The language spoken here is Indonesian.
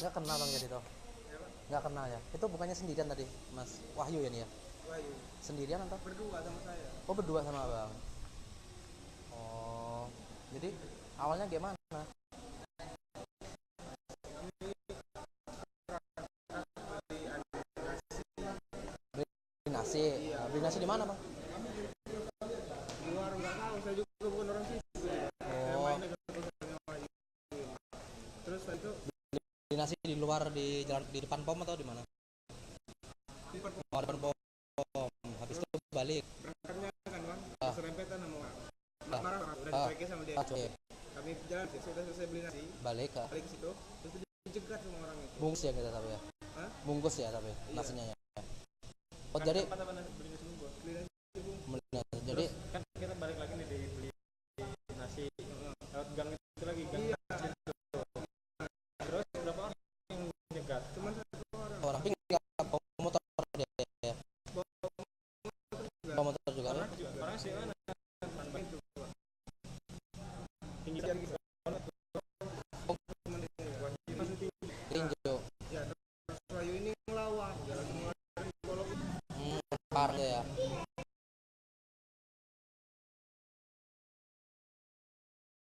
Nggak kenal bang jadi toh. Ya Pak? Nggak kenal ya. Itu bukannya sendirian tadi, Mas Wahyu ya nih ya? Wahyu. Sendirian atau? Berdua sama saya. Oh berdua sama abang. Oh, jadi awalnya gimana? Kami beli nasi. Beli nasi. Iya. Beli nasi di mana bang? Di luar nggak tahu, saya juga bukan orang situ. Saya Oh, main aja ke perusahaan Wahyu. Terus setelah itu beli nasi di luar di jalan di depan pom atau di mana? sempat Oh, depan pom. Habis itu balik. berangkatnya kan Bang, Ah, serempetan sama ah, marah-marah udah ah, dicuekin sama dia. oke. Kami jalan sih, sudah selesai beli nasi, Balik ke balik ke situ, terus dijegat sama orang itu. bungkus ya kita tapi ya. Hah? Bungkus ya tapi Iya. nasinya ya. Oh jadi Tempat apa beli nasi bungkus? Beli nasi bungkus. beli nasi. Jadi Terus kan kita balik lagi nih dari beli nasi lewat gang itu lagi gang Iya, itu. Terus berapa orang yang nyegat? cuman satu orang. orang tapi nggak bawa motor dia ya. Bawa motor juga ya. Orang sih mana? Tanpa Itu Bang. tinggi Jadi, lagi. cuman ini, Wahyu masih tinggi. Tinju. Ya, terus Wahyu ini ngelawan, dia lagi ngeluarin golok itu. Par ya.